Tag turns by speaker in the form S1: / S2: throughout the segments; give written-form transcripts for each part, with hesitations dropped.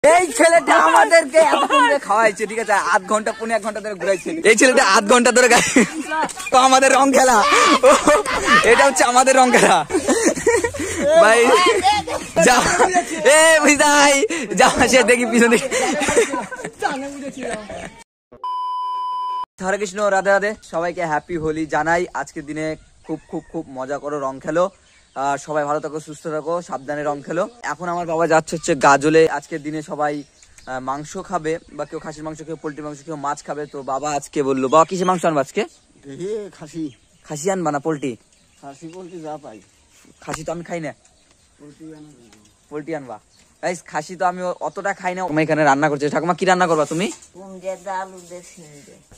S1: এই ছেলেটা আমাদেরকে এতক্ষণ ধরে খাওয়াইছে, ঠিক আছে, আধ ঘন্টা পৌনে 1 ঘন্টা ধরে ঘুরাইছে। এই ছেলেটা আধ ঘন্টা ধরে তো আমাদের রং খেলা, এটা হচ্ছে আমাদের রং খেলা ভাই। যা এ বিদায় যা, সে দেখি পিছনে। হরে কৃষ্ণ, রাধে রাধে, সবাইকে হ্যাপি হোলি জানাই। আজকের দিনে খুব খুব খুব মজা করো, রং খেলো, সবাই ভালো থাকো, সুস্থ থাকো, সাবধানে রং খেলো। এখন আমার বাবা যাচ্ছে হচ্ছে গাজলে। আজকের দিনে সবাই মাংস খাবে, বা কেউ খাসির মাংস, কেউ পোল্ট্রি মাংস, কেউ মাছ খাবে। তো বাবা আজকে বললো, বাবা কিসে মাংস আনবা আজকে? খাসি আনবা না পোল্ট্রি?
S2: খাসি পোল্ট্রি যা পাই।
S1: খাসি তো আমি খাই না, পোল্ট্রি আনবা। খাসি তো আমি অতটা খাই না। তুমি এখানে রান্না করছো, ঠাকুমা কি রান্না করবা তুমি?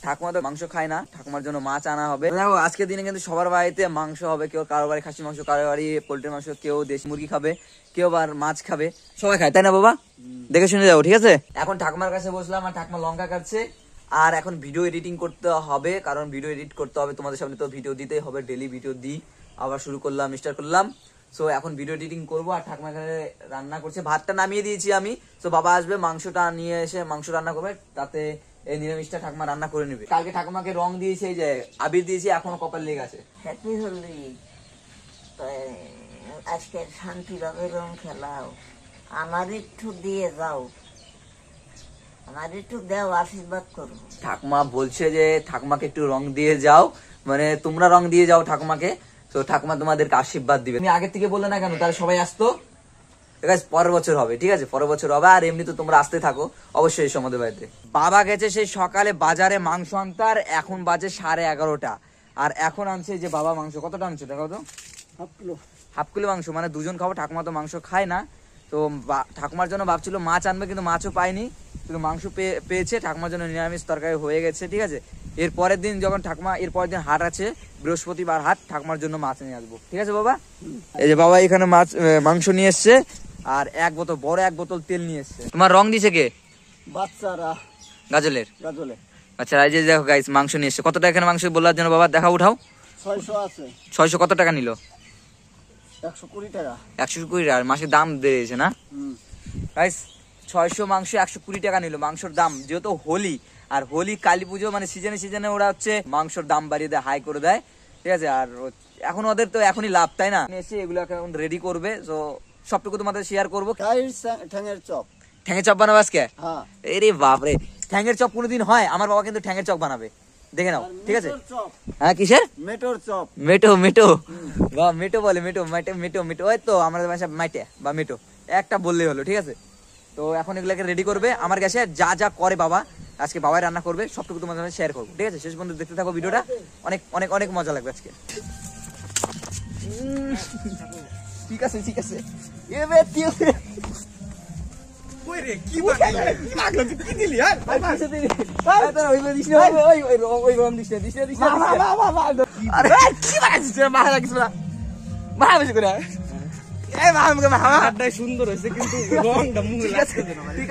S1: ঠাকুমা তো মাংস খায় না, ঠাকুমার জন্য মাছ আনা হবে। দেখো আজকের দিনে কিন্তু সবার বাড়িতে মাংস হবে। কেউ কারো বাড়ি খাসি মাংস, কারো বাড়ি পোল্ট্রি মাংস, কেউ দেশি মুরগি খাবে, কেউ আবার মাছ খাবে, সবাই খায়, তাই না বাবা? দেখে শুনে যাবো, ঠিক আছে? এখন ঠাকুমার কাছে বসলাম, আর ঠাকুমা লঙ্কা কাটছে। আর এখন ভিডিও এডিটিং করতে হবে, কারণ ভিডিও এডিট করতে হবে, তোমাদের সামনে তো ভিডিও দিতেই হবে। ডেলি ভিডিও দিই, আবার শুরু করলাম, স্টার্ট করলাম। সো এখন ভিডিও এডিটিং করবো। আর ঠাকুমা এখানে রান্না করছে, ভাতটা নামিয়ে দিয়েছি আমি। তো বাবা আসবে, মাংসটা নিয়ে এসে মাংস রান্না করবে, তাতে এই নিরামিষটা ঠাকুমা রান্না করে নেবে। কালকে ঠাকুমাকে রং দিয়েছে, এই যে আবির দিয়েছি, এখনো কপাল লেগে আছে।
S3: হ্যাপি হোলি। আজকে শান্তিভাবে রং খেলাও, আমার একটু দিয়ে যাও, আমার একটু দাও, আশীর্বাদ করো।
S1: ঠাকুমা বলছে যে ঠাকুমাকে একটু রং দিয়ে যাও, মানে তোমরা রং দিয়ে যাও ঠাকুমাকে। তো ঠাকুমা তোমাদেরকে আশীর্বাদ দিবে। তুমি আগের থেকে বললে না কেন? তাহলে সবাই আসতো। পরের বছর হবে, ঠিক আছে, পরের বছর হবে। আর এমনি তো তোমরা আসতে থাকো অবশ্যই সমুদ্র বাড়িতে। বাবা গেছে সেই সকালে বাজারে মাংস আনতে, আর এখন বাজে 11:30। আর এখন আনছে যে বাবা মাংস, কতটা আনছে দেখো তো? হাফ কিলো মাংস, মানে দুজন খাবো। ঠাকুমা তো মাংস খায় না, তো ঠাকুমার জন্য ভাবছিল মাছ আনবে, কিন্তু মাছও পায়নি, শুধু মাংস পেয়েছে। ঠাকুমার জন্য নিরামিষ তরকারি হয়ে গেছে, ঠিক আছে। এর পরের দিন যখন ঠাকুমা, এর পরের দিন হাট আছে, বৃহস্পতিবার হাট, ঠাকুমার জন্য মাছ নিয়ে আসবো, ঠিক আছে বাবা? এই যে বাবা এখানে মাংস নিয়ে এসছে, আর বড় এক বোতল তেল নিয়ে এসছে। তোমার রং দিছে কে?
S2: বাচ্চারা
S1: গাজলের। আচ্ছা, এই যে দেখো গাইস, মাংস নিয়ে এসছে। কত টাকা এখানে মাংস বলার জন্য বাবা? দেখা উঠাও।
S2: 600 আছে।
S1: 600 কত টাকা নিল?
S2: 120 টাকা।
S1: 120 টাকা। মাসের দাম বেড়েছে না গাইস? 600 মাংস 120 টাকা নিল মাংসর দাম। যেহেতু হোলি, আর হোলি কালী পুজো, মানে সিজনে ওরা হচ্ছে মাংসর দাম বাড়িয়ে দেয়, হাই করে দেয়, ঠিক আছে। আর এখন ওদের তো এখনই লাভ, তাই না? এসে এগুলো এখন রেডি করবে, তো সবটুকু তোমাদের শেয়ার করবো।
S2: ঠ্যাঙের চপ।
S1: ঠ্যাঙের চপ বানাবো আজকে?
S2: হ্যাঁ।
S1: এরে বাপরে, ঠ্যাঙের চপ কোনোদিন হয়? আমার বাবা কিন্তু ঠ্যাঙের চপ বানাবে, দেখে নাও, ঠিক আছে? হ্যাঁ, কিসের?
S2: মেটোর চপ।
S1: মেটো বা মেটো বলে, মেটো, ওই তো আমাদের ভাষা মাইটে বা মেটো, একটা বললেই হলো, ঠিক আছে। তো এখন এগুলোকে রেডি করবে। আমার কাছে যা যা করে বাবা, আজকে বাবাই রান্না করবে, সবটুকু তোমাদের সাথে শেয়ার করবো, ঠিক আছে? শেষ পর্যন্ত দেখতে থাকো ভিডিওটা, অনেক অনেক অনেক মজা লাগবে আজকে। ঠিক আছে
S2: সুন্দর হয়েছে, কিন্তু রংটা মুখে লাগছে না।
S1: ঠিক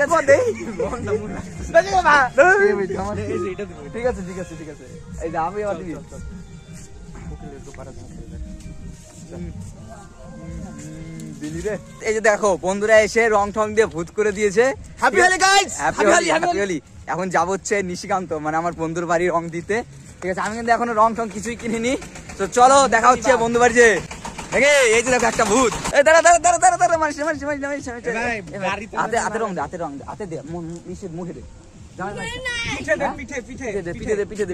S1: আছে, এই যে আমি এই যে দেখো বন্ধুরা এসে রং ঠং দিয়ে ভূত করে দিয়েছে। Happy Holi guys, happy Holi. এখন যাব হচ্ছে নিশিকান্ত, মানে আমার বন্ধুর বাড়ি রং দিতে, ঠিক আছে। আমি কিন্তু এখনো রং ঠং কিছুই কিনিনি। তো চলো দেখা হচ্ছে বন্ধু বাড়িতে। এই যে দেখো একটা ভূত। দাঁড়া, হাতে দে, মুখে দে,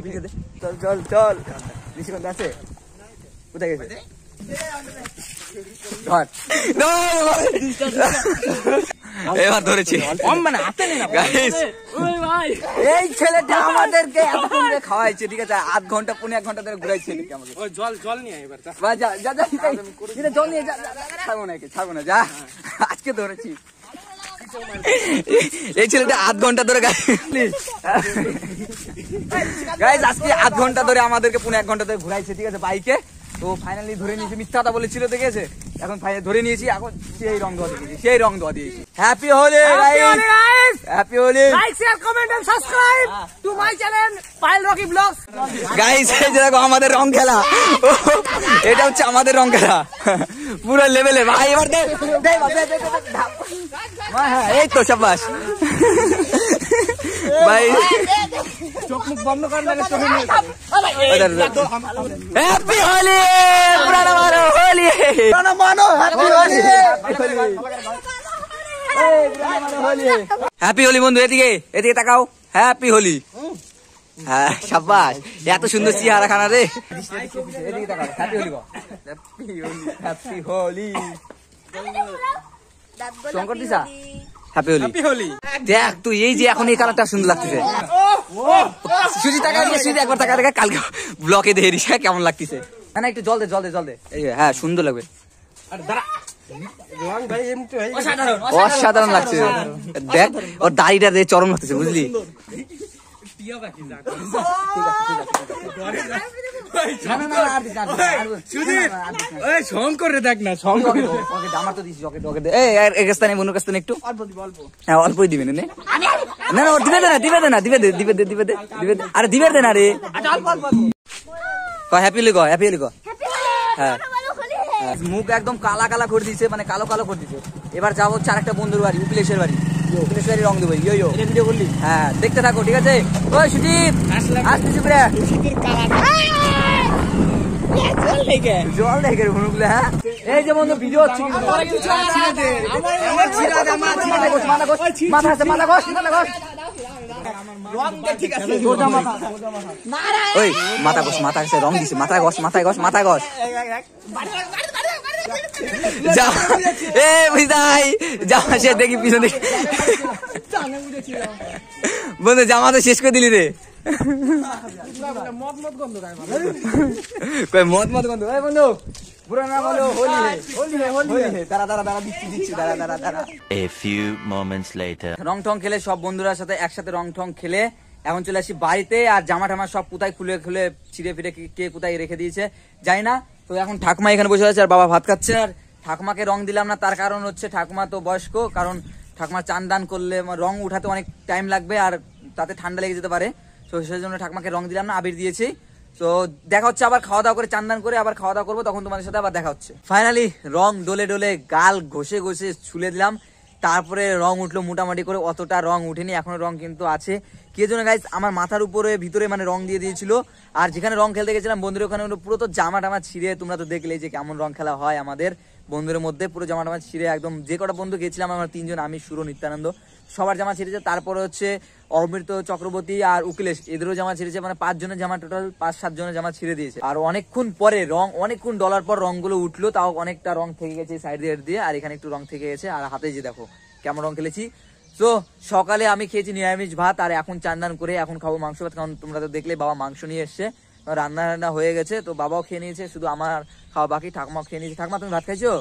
S1: পিঠে দে। চল নিশিকান্ত আছে, কোথায় গেছে? এবার ধরেছি। এই ছেলেটা আমাদেরকে এতক্ষণ ধরে খাওয়াইছে, ঠিক আছে, আধ ঘন্টা পৌনে 1 ঘন্টা ধরে ঘুরাইছে আমাকে।
S2: জল নিয়ে এবার
S1: জল নিয়ে ছাড়বো না, যা, আজকে ধরেছি। এই ছেলেটা আধ ঘন্টা ধরে আজকে আধ ঘন্টা ধরে আমাদেরকে পৌনে 1 ঘন্টা ধরে ঘুরাইছে, ঠিক আছে, বাইকে। তো ফাইনালি ধরে নিয়েছি, মিথ্যা কথা বলেছিল, ঠিক আছে। এখন ফাইনালি ধরে নিয়েছি, এখন সেই রং দেওয়া দিয়েছি। Happy Holi guys, happy Holi
S2: like share comment and subscribe to my channel Payel Rocky blogs.
S1: Guys এই যে দেখো আমাদের রং খেলা, এটা হচ্ছে আমাদের রং খেলা পুরো লেভেলে ভাই। এবার দে দে দে, দে, দে, দে। হ্যাঁ এই তো শাবাশ ভাই।
S2: চোখ মুখ বন্ধ করে লাগে চোখে নিয়ে
S1: হ্যাপি হোলি পুরানো মানো হোলি,
S2: না মানো হ্যাপি হোলি।
S1: হ্যাপি হোলি বন্ধু। এদিকে এদিকে তাকাও, হ্যাপি হোলি। হ্যাঁ শাবাশ, এত সুন্দর চেহারা খানা রে। এদিকে তাকাও, হ্যাপি হোলি গো, হ্যাপি হোলি, হ্যাপি হোলি। শঙ্কর দিশা হ্যাপি হোলি।
S2: হ্যাপি হোলি।
S1: দেখ তুই এই যে এখন এই কালারটা সুন্দর লাগতেছে। সুজি টাকা দিয়ে সুজি একবার টাকা দেখা, কালকে ব্লকে দেখে দিস কেমন লাগতেছে। না না একটু জল দে জল দে জল দে। এই যে, হ্যাঁ সুন্দর লাগবে,
S2: আর দাঁড়া রং ভাই এমনি হই
S1: অসাধারণ লাগছে। দেখ ওর দাড়িটা দিয়ে চরম লাগতেছে বুঝলি।
S2: টিয়া বাকি যা এই শঙ্কর রে দেখ না শঙ্কর
S1: আমার তো দিছি জকেট জকেট। এই এক স্থানে বনুর কাছ থেকে একটু
S2: অল্প দিব অল্প।
S1: হ্যাঁ অল্পই দিবেন না না না দিবে দে না দিবে দে না দিবে দে দিবে দে দিবে দে দিবে দে। আরে দিবে দে না রে।
S2: আচ্ছা অল্প অল্প
S1: হ্যাপি হোলি গো, হ্যাপি হোলি গো। হ্যাঁ মুখ একদম কালা কালা করে দিছে, মানে কালো কালো করে দিছে। এবার যাবো হচ্ছে আরেকটা বন্ধুর বাড়ি, উকিলেশের বাড়ি। উকিলেশের বাড়ি রং দেবো। ইয়ো ইয়ো
S2: ভিডিও করলি
S1: হ্যাঁ দেখতে থাকো ঠিক আছে। ওই সুজিত আসতেছি রে,
S2: শীতের কালার জল লেগে
S1: জল দেখে বনুগুলো। হ্যাঁ এই যে বন্ধু ভিডিও হচ্ছে কিন্তু।
S2: আমার ছিড়া দে আমার ছিড়া দে আমার ছিড়া দে
S1: মাথা ঘষ, মাথা আছে, মাথা ঘষ, মাথা ঘষ।
S2: রং দে ঠিক আছে
S1: ওই মাথা ঘষ, মাথা ঘষে রং দিছে, মাথা ঘষ, মাথায় ঘষ, মাথা ঘষ। যা এ বুঝাই জামা সে দেখি পিছনে বন্ধু জামা তো শেষ করে দিলি রে।
S2: মদ মদ গন্ধ গায়
S1: কই মদ মদ গন্ধ। এই বন্ধু পুরো না বলো হোলি হে হোলি হে হোলি হে। দাঁড়া দাঁড়া দাঁড়া দিচ্ছি দিচ্ছি, দাঁড়া দাঁড়া দাঁড়া।
S4: A few moments later.
S1: রং টং খেলে সব বন্ধুরা সাথে একসাথে রং টং খেলে এখন চলে আসি বাড়িতে। আর জামা টামা সব কোথায় খুলে খুলে ছিঁড়ে ফিরে কে কোথায় রেখে দিয়েছে জানি না। তো এখন ঠাকুমা এখানে বসে আছে আর বাবা ভাত খাচ্ছে। আর ঠাকুমাকে রং দিলাম না, তার কারণ হচ্ছে ঠাকুমা তো বয়স্ক, কারণ ঠাকুমা চান দান করলে রং উঠাতে অনেক টাইম লাগবে আর তাতে ঠান্ডা লেগে যেতে পারে। তো সেই জন্য ঠাকুমাকে রং দিলাম না, আবির দিয়েছি। তো দেখা হচ্ছে আবার খাওয়া দাওয়া করে, চান দান করে আবার খাওয়া দাওয়া করবো, তখন তোমাদের সাথে আবার দেখা হচ্ছে। ফাইনালি রং ডলে ডলে গাল ঘষে ঘষে ছুলে দিলাম, তারপরে রং উঠলো মোটামুটি করে। অতটা রং উঠেনি, এখনো রং কিন্তু আছে। কে জন্য গাইস আমার মাথার উপরে ভিতরে মানে রং দিয়ে দিয়েছিল। আর যেখানে রং খেলতে গেছিলাম বন্ধুদের ওখানে পুরো তো জামা টামা ছিঁড়ে, তোমরা তো দেখলে যে কেমন রং খেলা হয় আমাদের বন্ধুদের মধ্যে। পুরো জামা টামা ছিঁড়ে একদম, যে কটা বন্ধু গেছিলাম আমার তিনজন, আমি সুর নিত্যানন্দ, সবার জামা ছিঁড়েছে। তারপরে হচ্ছে অমৃত চক্রবর্তী আর উকিলেশ, এদেরও জামা ছিঁড়েছে। মানে 5 জনের জামা, টোটাল 5-7 জনের জামা ছিঁড়ে দিয়েছে। আর অনেকক্ষণ পরে রং, অনেকক্ষণ ডলার পর রংগুলো উঠলো, তাও অনেকটা রং থেকে গেছে সাইড দিয়ে। আর এখানে একটু রং থেকে গেছে। আর হাতে যে দেখো কেমন রং খেলেছি। তো সকালে আমি খেয়েছি নিরামিষ ভাত, আর এখন চান করে এখন খাবো মাংস ভাত। কারণ তোমরা তো দেখলে বাবা মাংস নিয়ে এসছে, রান্না রান্না হয়ে গেছে। তো বাবাও খেয়ে নিয়েছে, শুধু আমার খাওয়া বাকি। ঠাকুমাও খেয়ে নিয়েছে। ঠাকুমা তুমি ভাত খাইছো?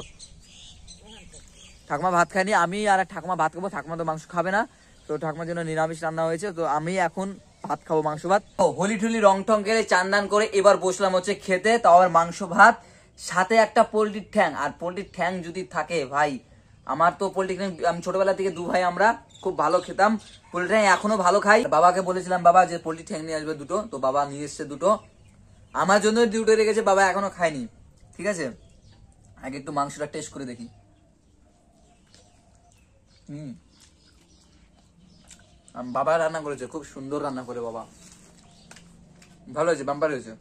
S1: ঠাকুমা ভাত খায়নি, আমি আর ঠাকুমা ভাত খাবো। ঠাকুমা তো মাংস খাবে না, তো ঠাকুমার জন্য নিরামিষ রান্না হয়েছে। তো আমি এখন ভাত খাবো, মাংস ভাত। হোলি ঠুলি রং টং খেলে চান দান করে এবার বসলাম হচ্ছে খেতে, তাও আবার মাংস ভাত, সাথে একটা পোল্ট্রির ঠ্যাং। আর পোল্ট্রির ঠ্যাং যদি থাকে ভাই, আমার তো পোল্ট্রি ঠ্যাং আমি ছোটবেলা থেকে 2 ভাই আমরা খুব ভালো খেতাম পোল্ট্রি ঠ্যাং, এখনো ভালো খাই। বাবাকে বলেছিলাম বাবা যে পোল্ট্রি ঠ্যাং নিয়ে আসবে 2টো, তো বাবা নিয়ে এসছে 2টো, আমার জন্য 2টো রেখেছে। বাবা এখনো খায়নি, ঠিক আছে। আগে একটু মাংসটা টেস্ট করে দেখি। বাবা রান্না করেছে, খুব সুন্দর রান্না করে বাবা, ভালো হয়েছে, বাম্পার হয়েছে।